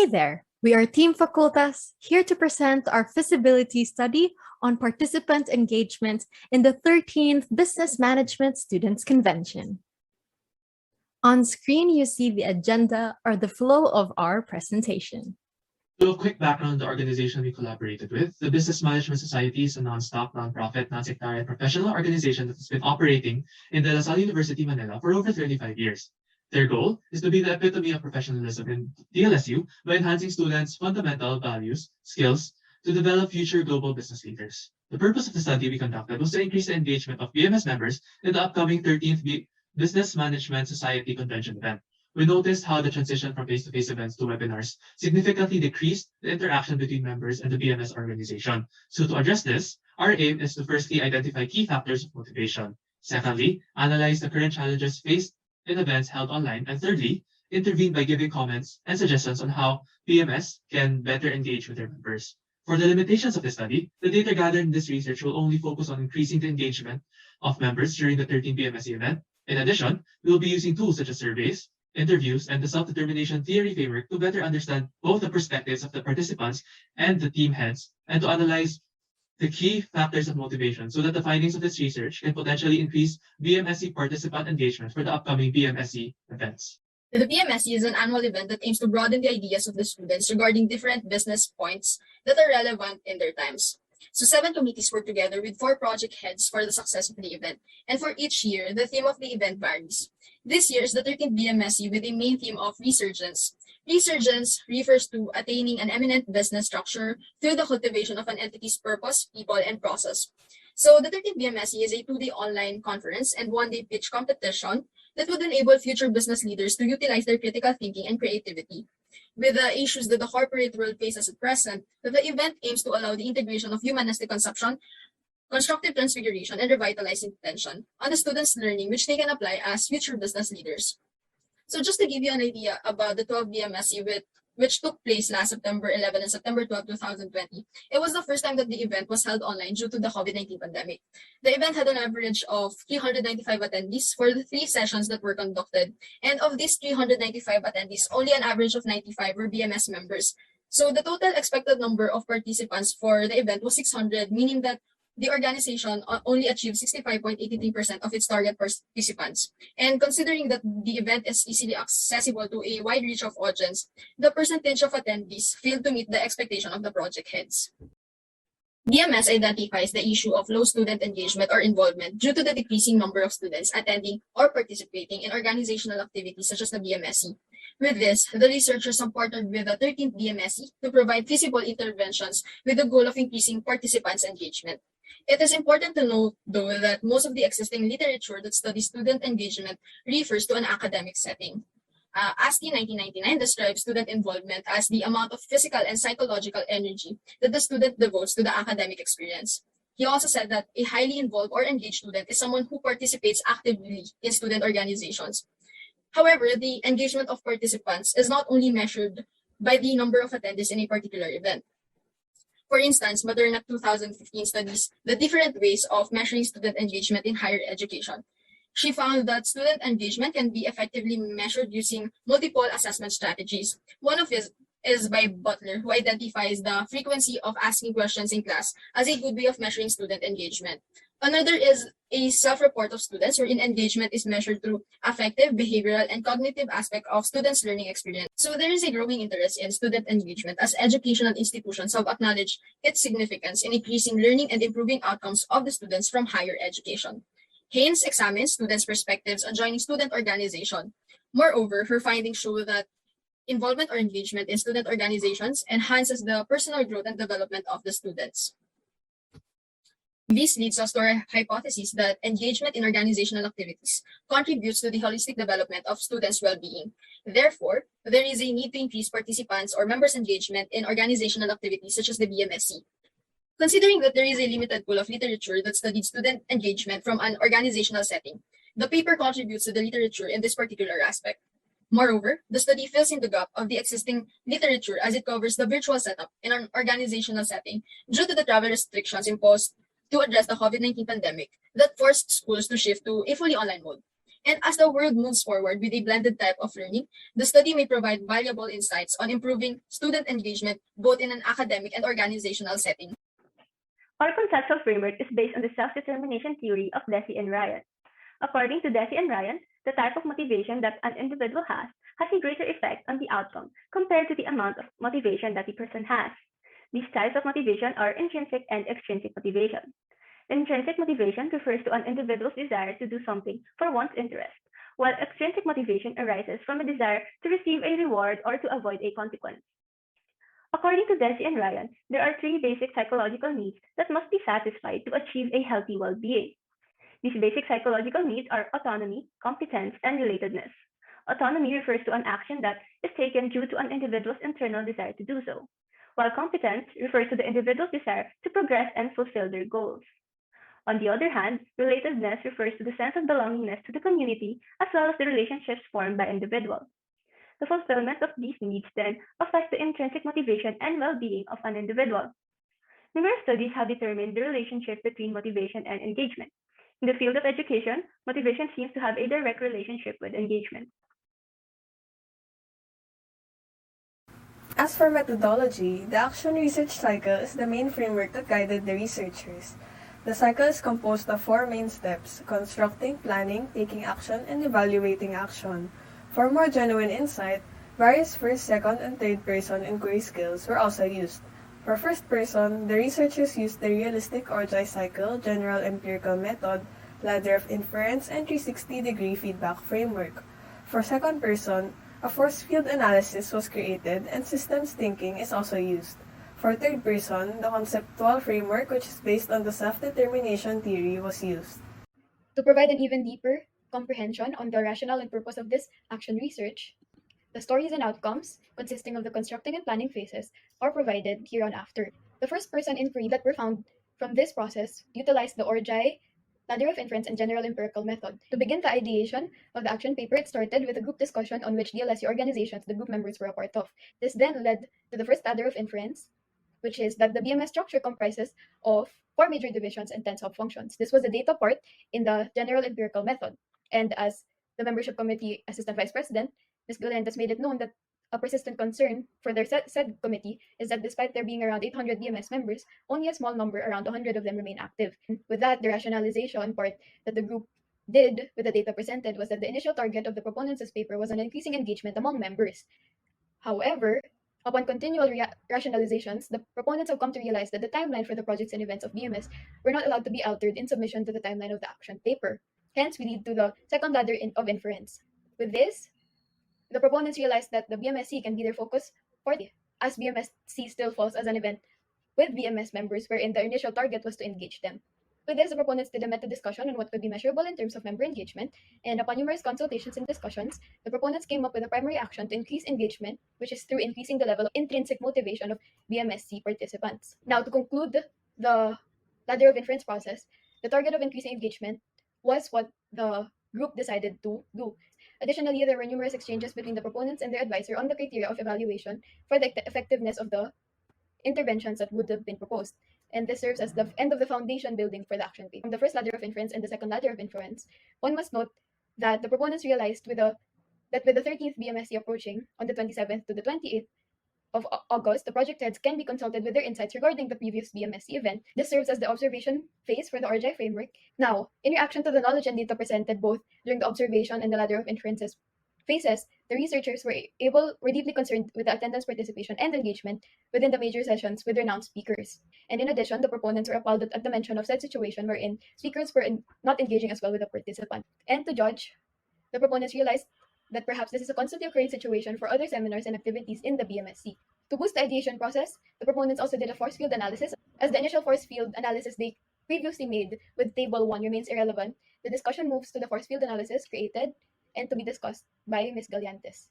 there, we are Team Facultas, here to present our feasibility study on participant engagement in the 13th Business Management Students' Convention. On screen, you see the agenda or the flow of our presentation. So a quick background on the organization we collaborated with. The Business Management Society is a non-stock, non-profit, non-sectarian professional organization that has been operating in the Salle University, Manila for over 35 years. Their goal is to be the epitome of professionalism in DLSU by enhancing students' fundamental values, skills, to develop future global business leaders. The purpose of the study we conducted was to increase the engagement of BMS members in the upcoming 13th Business Management Society Convention event. We noticed how the transition from face-to-face events to webinars significantly decreased the interaction between members and the BMS organization. So to address this, our aim is to firstly identify key factors of motivation. Secondly, analyze the current challenges faced in events held online. And thirdly, intervene by giving comments and suggestions on how BMS can better engage with their members. For the limitations of the study, the data gathered in this research will only focus on increasing the engagement of members during the 13th BMSC event. In addition, we will be using tools such as surveys, interviews, and the self-determination theory framework to better understand both the perspectives of the participants and the team heads, and to analyze the key factors of motivation so that the findings of this research can potentially increase BMSC participant engagement for the upcoming BMSC events. The BMSC is an annual event that aims to broaden the ideas of the students regarding different business points that are relevant in their times. So 7 committees work together with 4 project heads for the success of the event. And for each year, the theme of the event varies. This year is the 13th BMSC with a main theme of resurgence. Resurgence refers to attaining an eminent business structure through the cultivation of an entity's purpose, people, and process. So the 13th BMSC is a 2-day online conference and 1-day pitch competition that would enable future business leaders to utilize their critical thinking and creativity. With the issues that the corporate world faces at present, the event aims to allow the integration of humanistic consumption, constructive transfiguration, and revitalizing intention on the students' learning, which they can apply as future business leaders. So just to give you an idea about the 12 BMSC which took place last September 11 and September 12, 2020, it was the first time that the event was held online due to the COVID-19 pandemic. The event had an average of 395 attendees for the 3 sessions that were conducted. And of these 395 attendees, only an average of 95 were BMS members. So the total expected number of participants for the event was 600, meaning that the organization only achieved 65.83% of its target participants. And considering that the event is easily accessible to a wide reach of audience, the percentage of attendees failed to meet the expectation of the project heads. BMS identifies the issue of low student engagement or involvement due to the decreasing number of students attending or participating in organizational activities such as the BMSC. With this, the researchers have partnered with the 13th BMSC to provide feasible interventions with the goal of increasing participants' engagement. It is important to note, though, that most of the existing literature that studies student engagement refers to an academic setting. ASCII 1999 describes student involvement as the amount of physical and psychological energy that the student devotes to the academic experience. He also said that a highly involved or engaged student is someone who participates actively in student organizations. However, the engagement of participants is not only measured by the number of attendees in a particular event. For instance, Moderna 2015 studies the different ways of measuring student engagement in higher education. She found that student engagement can be effectively measured using multiple assessment strategies. One of these is by Butler, who identifies the frequency of asking questions in class as a good way of measuring student engagement. Another is a self-report of students, wherein engagement is measured through affective, behavioral, and cognitive aspect of students' learning experience. So there is a growing interest in student engagement as educational institutions have acknowledged its significance in increasing learning and improving outcomes of the students from higher education. Haynes examines students' perspectives on joining student organization. Moreover, her findings show that involvement or engagement in student organizations enhances the personal growth and development of the students. This leads us to our hypothesis that engagement in organizational activities contributes to the holistic development of students' well-being. Therefore, there is a need to increase participants' or members' engagement in organizational activities such as the BMSC. Considering that there is a limited pool of literature that studied student engagement from an organizational setting, the paper contributes to the literature in this particular aspect. Moreover, the study fills in the gap of the existing literature as it covers the virtual setup in an organizational setting due to the travel restrictions imposed to address the COVID-19 pandemic that forced schools to shift to a fully online mode. And as the world moves forward with a blended type of learning, the study may provide valuable insights on improving student engagement both in an academic and organizational setting. Our conceptual framework is based on the self-determination theory of Deci and Ryan. According to Deci and Ryan, the type of motivation that an individual has a greater effect on the outcome compared to the amount of motivation that the person has. These types of motivation are intrinsic and extrinsic motivation. Intrinsic motivation refers to an individual's desire to do something for one's interest, while extrinsic motivation arises from a desire to receive a reward or to avoid a consequence. According to Deci and Ryan, there are three basic psychological needs that must be satisfied to achieve a healthy well-being. These basic psychological needs are autonomy, competence, and relatedness. Autonomy refers to an action that is taken due to an individual's internal desire to do so, while competence refers to the individual's desire to progress and fulfill their goals. On the other hand, relatedness refers to the sense of belongingness to the community as well as the relationships formed by individuals. The fulfillment of these needs then affects the intrinsic motivation and well-being of an individual. Numerous studies have determined the relationship between motivation and engagement. In the field of education, motivation seems to have a direct relationship with engagement. As for methodology, the action research cycle is the main framework that guided the researchers. The cycle is composed of 4 main steps: constructing, planning, taking action, and evaluating action. For more genuine insight, various first, second, and third person inquiry skills were also used. For first person, the researchers used the realistic Orjai cycle, general empirical method, ladder of inference, and 360-degree feedback framework. For second person, a force field analysis was created and systems thinking is also used. For third person, the conceptual framework, which is based on the self-determination theory, was used. To provide an even deeper comprehension on the rationale and purpose of this action research, the stories and outcomes, consisting of the constructing and planning phases, are provided hereinafter. The first person inquiry that were found from this process utilized the Orjai, ladder of inference, and general empirical method. To begin the ideation of the action paper, it started with a group discussion on which DLSU organizations the group members were a part of. This then led to the first ladder of inference, which is that the BMS structure comprises of 4 major divisions and 10 subfunctions. This was the data part in the general empirical method. And as the membership committee assistant vice president, Ms. Gallentes made it known that a persistent concern for their said committee is that despite there being around 800 BMS members, only a small number, around 100 of them, remain active. With that, the rationalization part that the group did with the data presented was that the initial target of the proponents' paper was an increasing engagement among members. However, upon continual rationalizations, the proponents have come to realize that the timeline for the projects and events of BMS were not allowed to be altered in submission to the timeline of the action paper. Hence, we lead to the second ladder of inference. With this, the proponents realized that the BMSC can be their focus for the, as BMSC still falls as an event with BMS members wherein the initial target was to engage them. With this, the proponents did a meta discussion on what could be measurable in terms of member engagement, and upon numerous consultations and discussions, the proponents came up with a primary action to increase engagement, which is through increasing the level of intrinsic motivation of BMSC participants. Now, to conclude the ladder of inference process, the target of increasing engagement was what the group decided to do. Additionally, there were numerous exchanges between the proponents and their advisor on the criteria of evaluation for the effectiveness of the interventions that would have been proposed. And this serves as the end of the foundation building for the action paper. From the first ladder of inference and the second ladder of inference, one must note that the proponents realized that with the 13th BMSC approaching on the 27th to the 28th of August, the project heads can be consulted with their insights regarding the previous BMSC event. This serves as the observation phase for the RGI framework. Now, in reaction to the knowledge and data presented both during the observation and the ladder of inferences phases, the researchers were deeply concerned with the attendance, participation, and engagement within the major sessions with renowned speakers. And in addition, the proponents were appalled at the mention of said situation wherein speakers were not engaging as well with the participant. And to judge, the proponents realized that perhaps this is a constantly occurring situation for other seminars and activities in the BMSC. To boost the ideation process, the proponents also did a force field analysis. As the initial force field analysis they previously made with Table 1 remains irrelevant, the discussion moves to the force field analysis created and to be discussed by Ms. Gallentes.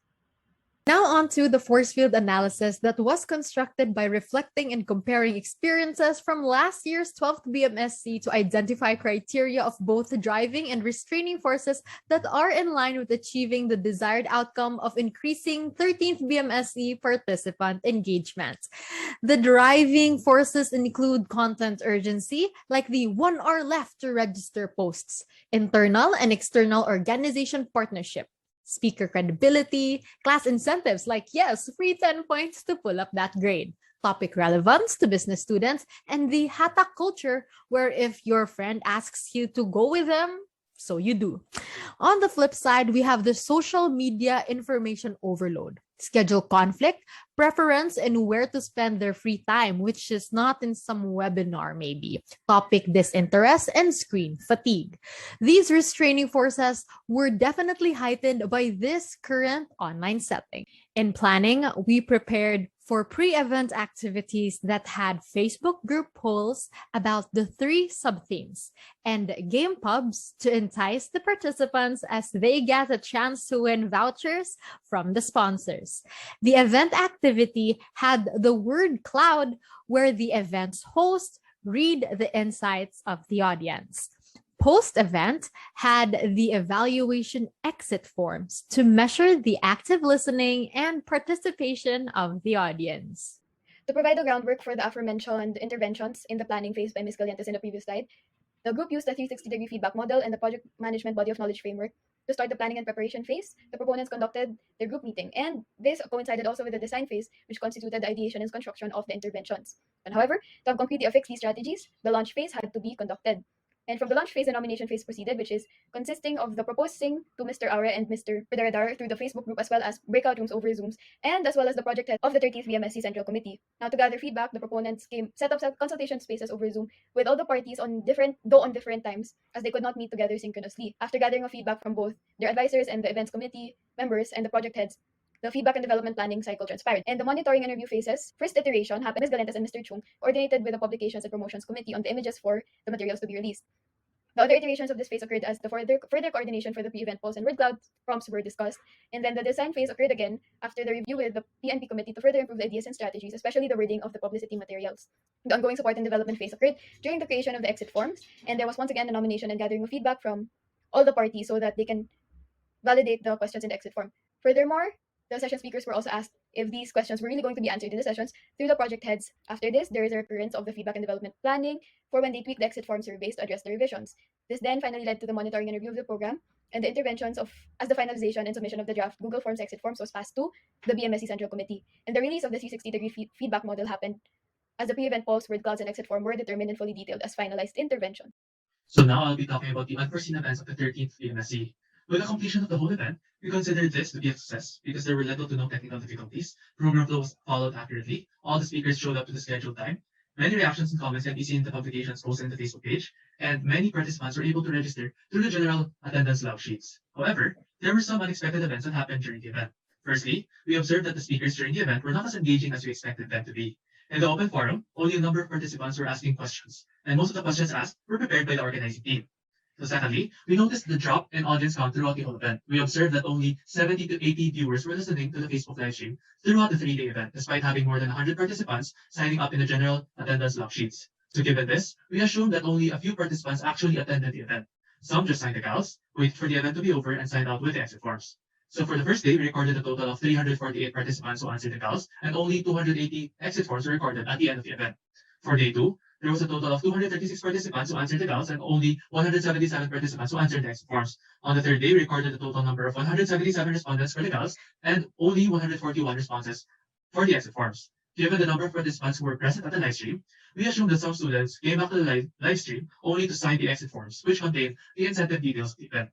Now on to the force field analysis that was constructed by reflecting and comparing experiences from last year's 12th BMSC to identify criteria of both driving and restraining forces that are in line with achieving the desired outcome of increasing 13th BMSC participant engagement. The driving forces include content urgency, like the 1 hour left to register posts, internal and external organization partnership, speaker credibility, class incentives like, yes, free 10 points to pull up that grade, topic relevance to business students, and the hatak culture, where if your friend asks you to go with them, so you do. On the flip side, we have the social media information overload, schedule conflict, preference, and where to spend their free time, which is not in some webinar maybe, topic disinterest, and screen fatigue. These restraining forces were definitely heightened by this current online setting. In planning, we prepared for pre-event activities that had Facebook group polls about the 3 sub-themes and game pubs to entice the participants as they get a chance to win vouchers from the sponsors. The event activity had the word cloud, where the event's host read the insights of the audience. Post-event had the evaluation exit forms to measure the active listening and participation of the audience. To provide the groundwork for the aforementioned interventions in the planning phase by Ms. Gallentes in the previous slide, the group used the 360-degree feedback model and the project management body of knowledge framework to start the planning and preparation phase. The proponents conducted their group meeting, and this coincided also with the design phase, which constituted the ideation and construction of the interventions. And however, to have concretely affixed these strategies, the launch phase had to be conducted. And from the launch phase, the nomination phase proceeded, which is consisting of the proposing to Mr. Aure and Mr. Pederadar through the Facebook group, as well as breakout rooms over Zooms, and as well as the project head of the 13th BMSC Central Committee. Now, to gather feedback, the proponents set up consultation spaces over Zoom with all the parties on different times, as they could not meet together synchronously. After gathering of feedback from both their advisors and the events committee members and the project heads, the feedback and development planning cycle transpired. And the monitoring and review phases, first iteration happened. Ms. Gallentes and Mr. Cheung coordinated with the Publications and Promotions Committee on the images for the materials to be released. The other iterations of this phase occurred as the further coordination for the pre-event polls and word cloud prompts were discussed. And then the design phase occurred again after the review with the PNP committee to further improve the ideas and strategies, especially the wording of the publicity materials. The ongoing support and development phase occurred during the creation of the exit forms, and there was once again a nomination and gathering of feedback from all the parties so that they can validate the questions in the exit form. Furthermore, the session speakers were also asked if these questions were really going to be answered in the sessions through the project heads. After this, there is a recurrence of the feedback and development planning for when they tweak the exit form surveys to address the revisions. This then finally led to the monitoring and review of the program and the interventions as the finalization and submission of the draft Google Forms exit forms was passed to the BMSC Central Committee. And the release of the 360-degree feedback model happened as the pre-event polls, word clouds, and exit form were determined and fully detailed as finalized intervention. So now I'll be talking about the unforeseen events of the 13th BMSC. With the completion of the whole event, we considered this to be a success because there were little to no technical difficulties, program flow was followed accurately, all the speakers showed up to the scheduled time, many reactions and comments can be seen in the publications posted in the Facebook page, and many participants were able to register through the general attendance log sheets. However, there were some unexpected events that happened during the event. Firstly, we observed that the speakers during the event were not as engaging as we expected them to be. In the open forum, only a number of participants were asking questions, and most of the questions asked were prepared by the organizing team. So secondly, we noticed the drop in audience count throughout the whole event. We observed that only 70 to 80 viewers were listening to the Facebook live stream throughout the 3-day event, despite having more than 100 participants signing up in the general attendance log sheets. So given this, we assumed that only a few participants actually attended the event. Some just signed the gals, waited for the event to be over, and signed out with the exit forms. So for the first day, we recorded a total of 348 participants who answered the gals, and only 280 exit forms were recorded at the end of the event. For day 2, there was a total of 236 participants who answered the gals and only 177 participants who answered the exit forms. On the third day, we recorded a total number of 177 respondents for the gals and only 141 responses for the exit forms. Given the number of participants who were present at the live stream, we assumed that some students came back to the live stream only to sign the exit forms, which contain the incentive details of the event.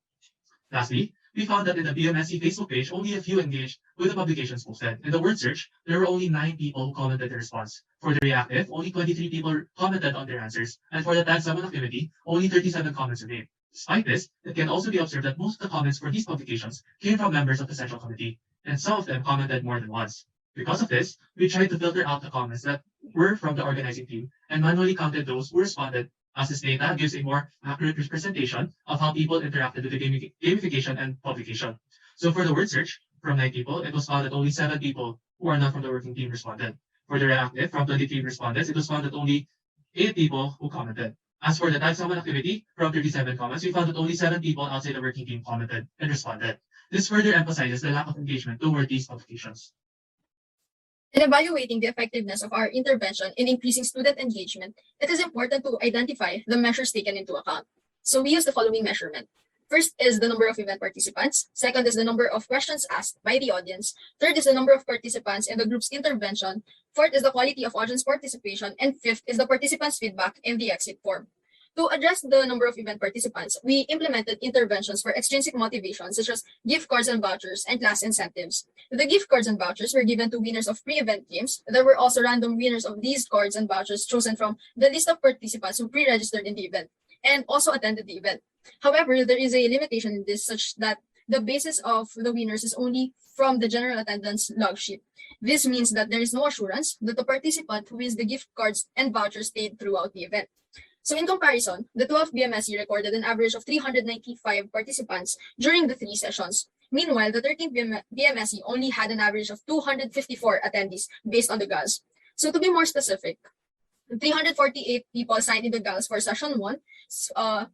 Lastly, we found that in the BMSC Facebook page, only a few engaged with the publications posted. In the word search, there were only 9 people who commented their response. For the reactive, only 23 people commented on their answers. And for the tag someone activity, only 37 comments were made. Despite this, it can also be observed that most of the comments for these publications came from members of the Central Committee, and some of them commented more than once. Because of this, we tried to filter out the comments that were from the organizing team and manually counted those who responded, as this data gives a more accurate representation of how people interacted with the gamification and publication. So for the word search, from 9 people, it was found that only 7 people who are not from the working team responded. For the reactive, from 23 respondents, it was found that only 8 people who commented. As for the type 7 activity, from 37 comments, we found that only 7 people outside the working team commented and responded. This further emphasizes the lack of engagement toward these publications. In evaluating the effectiveness of our intervention in increasing student engagement, it is important to identify the measures taken into account. So we use the following measurement. First is the number of event participants. Second is the number of questions asked by the audience. Third is the number of participants in the group's intervention. Fourth is the quality of audience participation. And fifth is the participants' feedback in the exit form. To address the number of event participants, we implemented interventions for extrinsic motivation, such as gift cards and vouchers and class incentives. The gift cards and vouchers were given to winners of pre-event games. There were also random winners of these cards and vouchers chosen from the list of participants who pre-registered in the event and also attended the event. However, there is a limitation in this, such that the basis of the winners is only from the general attendance log sheet. This means that there is no assurance that the participant who wins the gift cards and vouchers stayed throughout the event. So in comparison, the 12th BMSC recorded an average of 395 participants during the 3 sessions. Meanwhile, the 13th BMSC only had an average of 254 attendees based on the GALs. So to be more specific, 348 people signed in the GALs for session 1.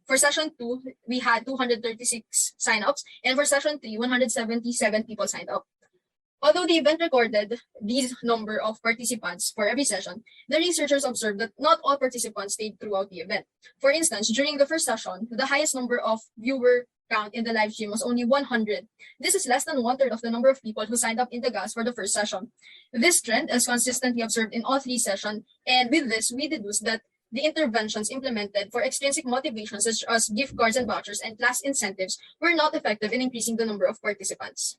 For session 2, we had 236 sign-ups, and for session 3, 177 people signed up. Although the event recorded these number of participants for every session, the researchers observed that not all participants stayed throughout the event. For instance, during the first session, the highest number of viewer count in the live stream was only 100. This is less than 1/3 of the number of people who signed up in the GAS for the first session. This trend is consistently observed in all 3 sessions, and with this, we deduce that the interventions implemented for extrinsic motivations such as gift cards and vouchers and class incentives were not effective in increasing the number of participants.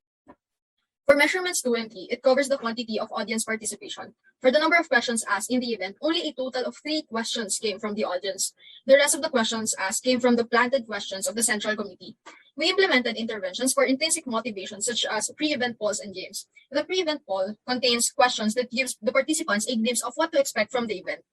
For measurements 2 and 3, it covers the quantity of audience participation. For the number of questions asked in the event, only a total of 3 questions came from the audience. The rest of the questions asked came from the planted questions of the Central Committee. We implemented interventions for intrinsic motivation such as pre-event polls and games. The pre-event poll contains questions that gives the participants a glimpse of what to expect from the event.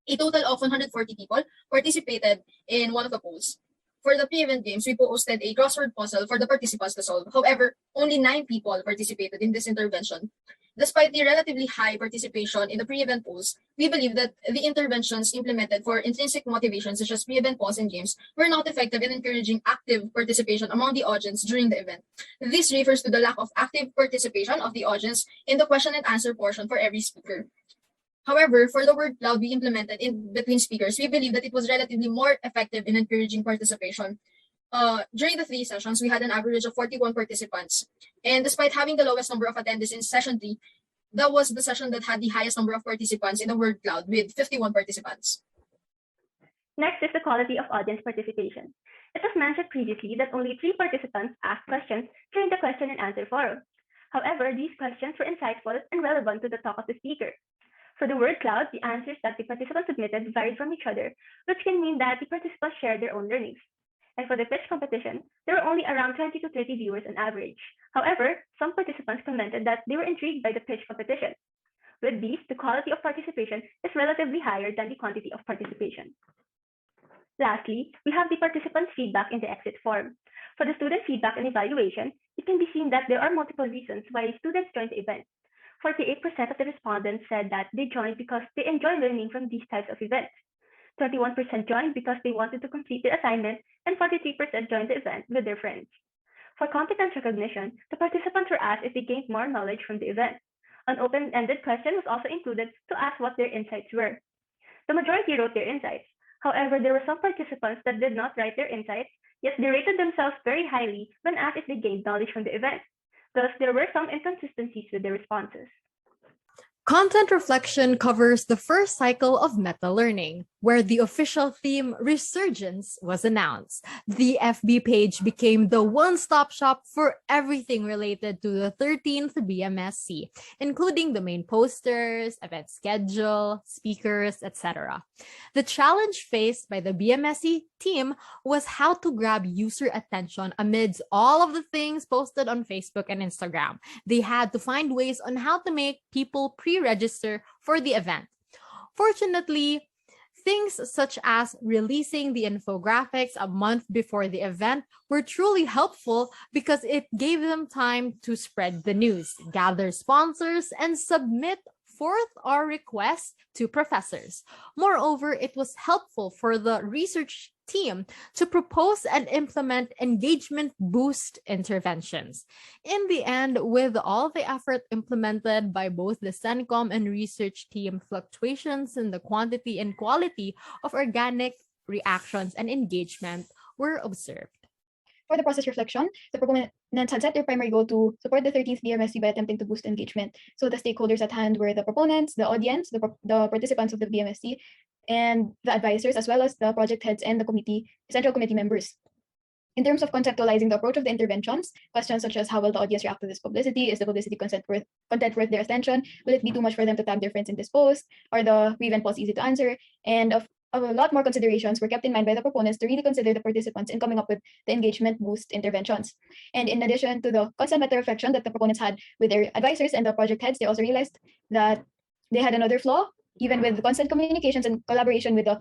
A total of 140 people participated in one of the polls. For the pre-event games, we posted a crossword puzzle for the participants to solve. However, only 9 people participated in this intervention. Despite the relatively high participation in the pre-event polls, we believe that the interventions implemented for intrinsic motivation, such as pre-event polls and games, were not effective in encouraging active participation among the audience during the event. This refers to the lack of active participation of the audience in the question and answer portion for every speaker. However, for the word cloud we implemented in between speakers, we believe that it was relatively more effective in encouraging participation. During the 3 sessions, we had an average of 41 participants. And despite having the lowest number of attendees in session 3, that was the session that had the highest number of participants in the word cloud with 51 participants. Next is the quality of audience participation. It was mentioned previously that only 3 participants asked questions during the question and answer forum. However, these questions were insightful and relevant to the talk of the speaker. For the word cloud, the answers that the participants submitted varied from each other, which can mean that the participants shared their own learnings. And for the pitch competition, there were only around 20 to 30 viewers on average. However, some participants commented that they were intrigued by the pitch competition. With these, the quality of participation is relatively higher than the quantity of participation. Lastly, we have the participants' feedback in the exit form. For the student feedback and evaluation, it can be seen that there are multiple reasons why students joined the event. 48% of the respondents said that they joined because they enjoy learning from these types of events. 21% joined because they wanted to complete their assignment, and 43% joined the event with their friends. For competence recognition, the participants were asked if they gained more knowledge from the event. An open-ended question was also included to ask what their insights were. The majority wrote their insights. However, there were some participants that did not write their insights, yet they rated themselves very highly when asked if they gained knowledge from the event. Thus, there were some inconsistencies with their responses. Content reflection covers the first cycle of meta-learning, where the official theme Resurgence was announced. The FB page became the one-stop shop for everything related to the 13th BMSC, including the main posters, event schedule, speakers, etc. The challenge faced by the BMSC team was how to grab user attention amidst all of the things posted on Facebook and Instagram. They had to find ways on how to make people pre-register for the event. Fortunately, Things such as releasing the infographics a month before the event were truly helpful because it gave them time to spread the news, gather sponsors, and submit forth our requests to professors. Moreover, it was helpful for the research team to propose and implement engagement boost interventions. In the end, with all the effort implemented by both the CENCOM and research team, fluctuations in the quantity and quality of organic reactions and engagement were observed. For the process reflection, the proponents had set their primary goal to support the 13th BMSC by attempting to boost engagement. So the stakeholders at hand were the proponents, the audience, the participants of the BMSC, and the advisors, as well as the project heads and the central committee members. In terms of conceptualizing the approach of the interventions, questions such as how will the audience react to this publicity? Is the publicity content worth their attention? Will it be too much for them to tag their friends in this post? Are the PreEvent polls easy to answer? And a lot more considerations were kept in mind by the proponents to really consider the participants in coming up with the engagement boost interventions. And in addition to the constant meta-reflection that the proponents had with their advisors and the project heads, they also realized that they had another flaw, even with the constant communications and collaboration with the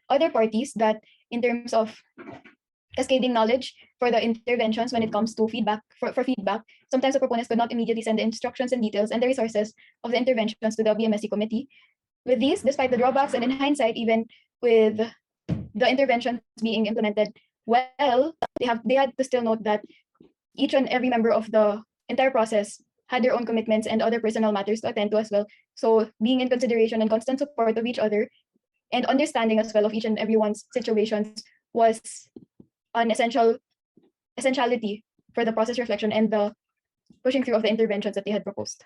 other parties, that in terms of cascading knowledge for the interventions when it comes to feedback, for feedback, sometimes the proponents could not immediately send the instructions and details and the resources of the interventions to the BMSC committee. With these, despite the drawbacks and in hindsight, even with the interventions being implemented well, they had to still note that each and every member of the entire process had their own commitments and other personal matters to attend to as well. So being in consideration and constant support of each other and understanding as well of each and everyone's situations was an essentiality for the process reflection and the pushing through of the interventions that they had proposed.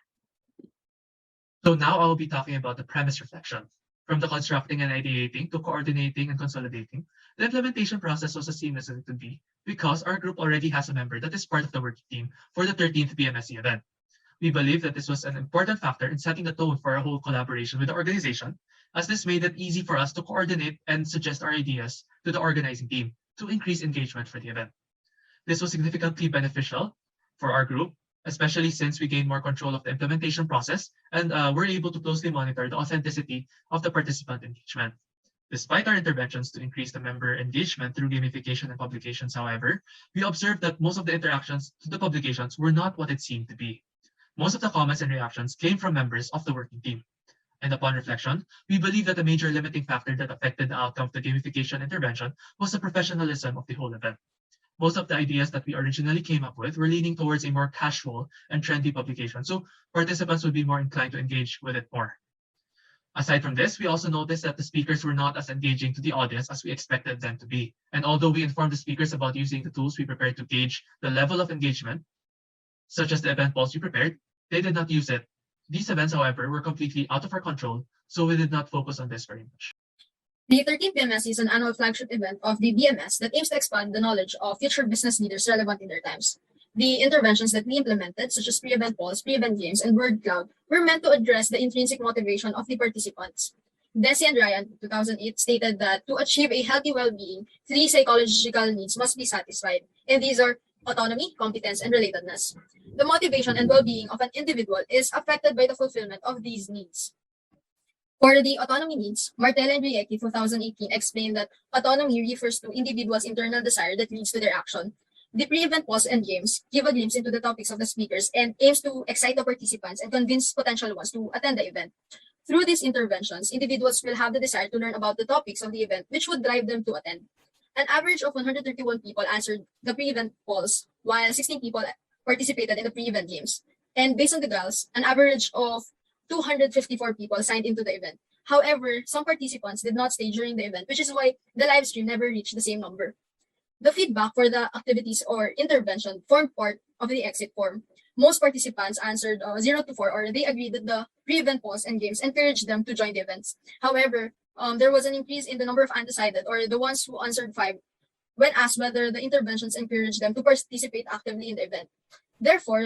So now I will be talking about the premise reflection. From the constructing and ideating to coordinating and consolidating, the implementation process was as seamless as it could be because our group already has a member that is part of the working team for the 13th BMSC event. We believe that this was an important factor in setting the tone for our whole collaboration with the organization, as this made it easy for us to coordinate and suggest our ideas to the organizing team to increase engagement for the event. This was significantly beneficial for our group, especially since we gained more control of the implementation process and were able to closely monitor the authenticity of the participant engagement. Despite our interventions to increase the member engagement through gamification and publications, however, we observed that most of the interactions to the publications were not what it seemed to be. Most of the comments and reactions came from members of the working team. And upon reflection, we believe that the major limiting factor that affected the outcome of the gamification intervention was the professionalism of the whole event. Most of the ideas that we originally came up with were leaning towards a more casual and trendy publication, so participants would be more inclined to engage with it more. Aside from this, we also noticed that the speakers were not as engaging to the audience as we expected them to be. And although we informed the speakers about using the tools we prepared to gauge the level of engagement, such as the event polls we prepared, they did not use it. These events, however, were completely out of our control, so we did not focus on this very much. The 13th BMS is an annual flagship event of the BMS that aims to expand the knowledge of future business leaders relevant in their times. The interventions that we implemented, such as PreEvent polls, PreEvent games, and word cloud, were meant to address the intrinsic motivation of the participants. Desi and Ryan, 2008, stated that to achieve a healthy well-being, 3 psychological needs must be satisfied, and these are autonomy, competence, and relatedness. The motivation and well-being of an individual is affected by the fulfillment of these needs. For the autonomy needs, Martel and Riecki 2018 explained that autonomy refers to individuals' internal desire that leads to their action. The PreEvent polls and games give a glimpse into the topics of the speakers and aims to excite the participants and convince potential ones to attend the event. Through these interventions, individuals will have the desire to learn about the topics of the event, which would drive them to attend. An average of 131 people answered the PreEvent polls, while 16 people participated in the PreEvent games. And based on the GALs, an average of 254 people signed into the event. However, some participants did not stay during the event, which is why the live stream never reached the same number. The feedback for the activities or intervention formed part of the exit form. Most participants answered 0 to 4, or they agreed that the PreEvent polls and games encouraged them to join the events. However, there was an increase in the number of undecided, or the ones who answered 5, when asked whether the interventions encouraged them to participate actively in the event. Therefore,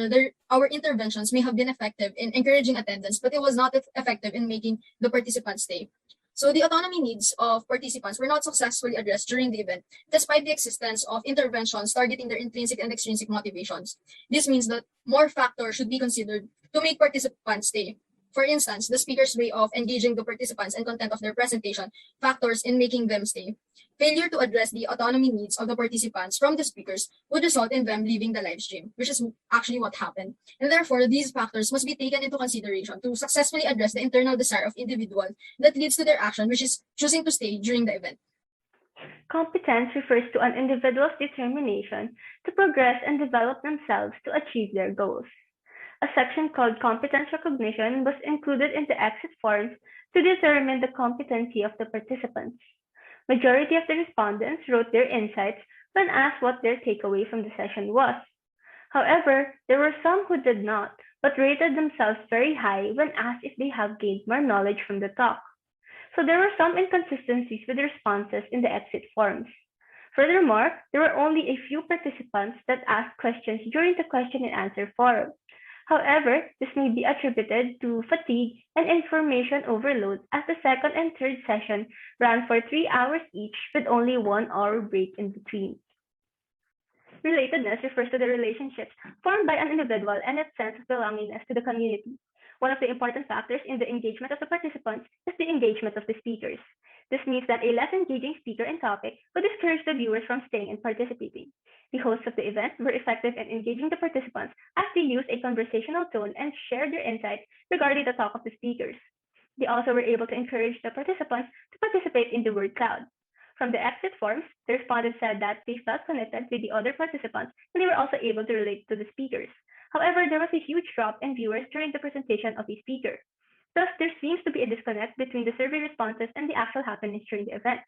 our interventions may have been effective in encouraging attendance, but it was not effective in making the participants stay. So the autonomy needs of participants were not successfully addressed during the event, despite the existence of interventions targeting their intrinsic and extrinsic motivations. This means that more factors should be considered to make participants stay. For instance, the speaker's way of engaging the participants and content of their presentation factors in making them stay. Failure to address the autonomy needs of the participants from the speakers would result in them leaving the live stream, which is actually what happened. And therefore, these factors must be taken into consideration to successfully address the internal desire of individual that leads to their action, which is choosing to stay during the event. Competence refers to an individual's determination to progress and develop themselves to achieve their goals. A section called competence recognition was included in the exit forms to determine the competency of the participants. Majority of the respondents wrote their insights when asked what their takeaway from the session was. However, there were some who did not, but rated themselves very high when asked if they have gained more knowledge from the talk. So there were some inconsistencies with the responses in the exit forms. Furthermore, there were only a few participants that asked questions during the question and answer forum. However, this may be attributed to fatigue and information overload as the second and third session ran for 3 hours each with only 1 hour break in between. Relatedness refers to the relationships formed by an individual and its sense of belongingness to the community. One of the important factors in the engagement of the participants is the engagement of the speakers. This means that a less engaging speaker and topic would discourage the viewers from staying and participating. The hosts of the event were effective in engaging the participants as they used a conversational tone and shared their insights regarding the talk of the speakers. They also were able to encourage the participants to participate in the word cloud. From the exit forms, the respondents said that they felt connected with the other participants and they were also able to relate to the speakers. However, there was a huge drop in viewers during the presentation of a speaker. Thus, there seems to be a disconnect between the survey responses and the actual happenings during the event.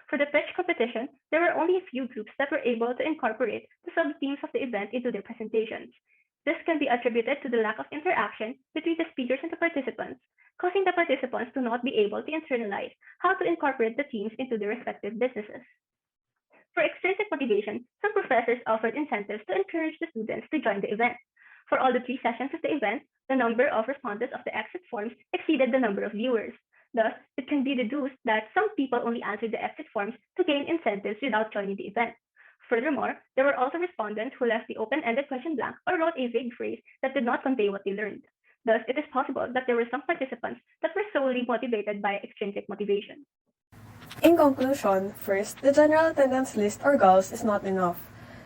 For the pitch competition, there were only a few groups that were able to incorporate the sub-themes of the event into their presentations. This can be attributed to the lack of interaction between the speakers and the participants, causing the participants to not be able to internalize how to incorporate the themes into their respective businesses. For extrinsic motivation, some professors offered incentives to encourage the students to join the event. For all the 3 sessions of the event, the number of responses of the exit forms exceeded the number of viewers. Thus, it can be deduced that some people only answered the exit forms to gain incentives without joining the event. Furthermore, there were also respondents who left the open-ended question blank or wrote a vague phrase that did not convey what they learned. Thus, it is possible that there were some participants that were solely motivated by extrinsic motivation. In conclusion, first, the general attendance list or GALS is not enough.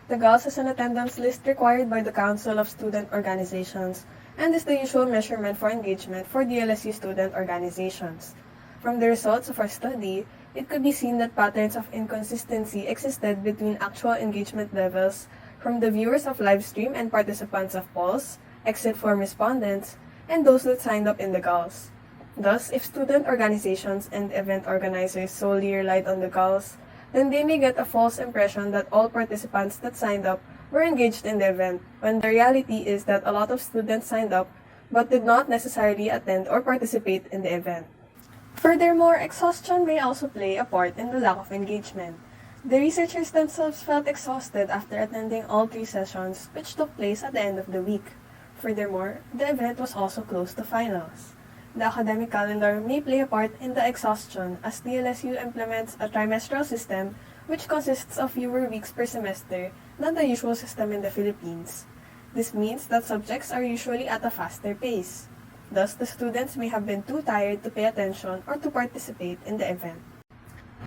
The GALS is an attendance list required by the Council of Student Organizations and is the usual measurement for engagement for DLSU student organizations. From the results of our study, it could be seen that patterns of inconsistency existed between actual engagement levels from the viewers of live stream and participants of polls, exit form respondents, and those that signed up in the GALS. Thus, if student organizations and event organizers solely relied on the GALS, then they may get a false impression that all participants that signed up were engaged in the event, when the reality is that a lot of students signed up but did not necessarily attend or participate in the event. Furthermore, exhaustion may also play a part in the lack of engagement. The researchers themselves felt exhausted after attending all 3 sessions, which took place at the end of the week. Furthermore, the event was also close to finals. The academic calendar may play a part in the exhaustion as DLSU implements a trimestral system which consists of fewer weeks per semester than the usual system in the Philippines. This means that subjects are usually at a faster pace. Thus, the students may have been too tired to pay attention or to participate in the event.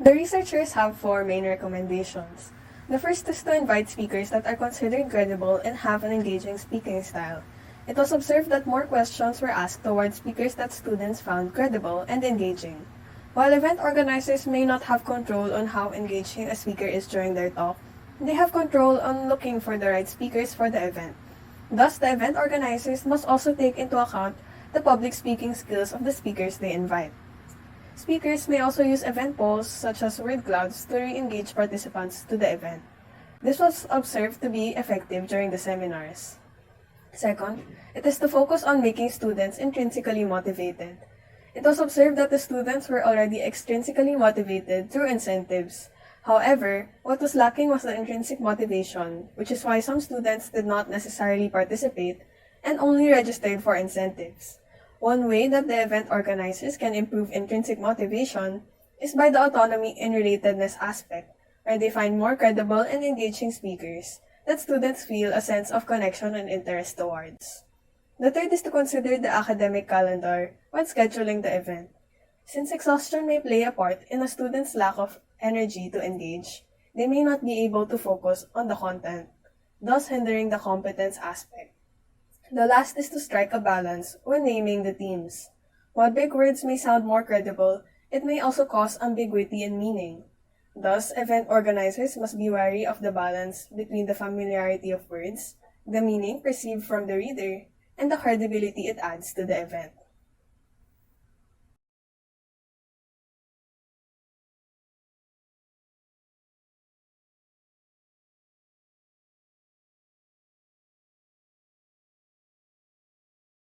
The researchers have 4 main recommendations. The first is to invite speakers that are considered credible and have an engaging speaking style. It was observed that more questions were asked towards speakers that students found credible and engaging. While event organizers may not have control on how engaging a speaker is during their talk, they have control on looking for the right speakers for the event. Thus, the event organizers must also take into account the public speaking skills of the speakers they invite. Speakers may also use event polls such as word clouds to re-engage participants to the event. This was observed to be effective during the seminars. Second, it is to focus on making students intrinsically motivated. It was observed that the students were already extrinsically motivated through incentives. However, what was lacking was the intrinsic motivation, which is why some students did not necessarily participate and only registered for incentives. One way that the event organizers can improve intrinsic motivation is by the autonomy and relatedness aspect, where they find more credible and engaging speakers that students feel a sense of connection and interest towards. The third is to consider the academic calendar when scheduling the event. Since exhaustion may play a part in a student's lack of energy to engage, they may not be able to focus on the content, thus hindering the competence aspect. The last is to strike a balance when naming the themes. While big words may sound more credible, it may also cause ambiguity in meaning. Thus, event organizers must be wary of the balance between the familiarity of words, the meaning perceived from the reader, and the credibility it adds to the event.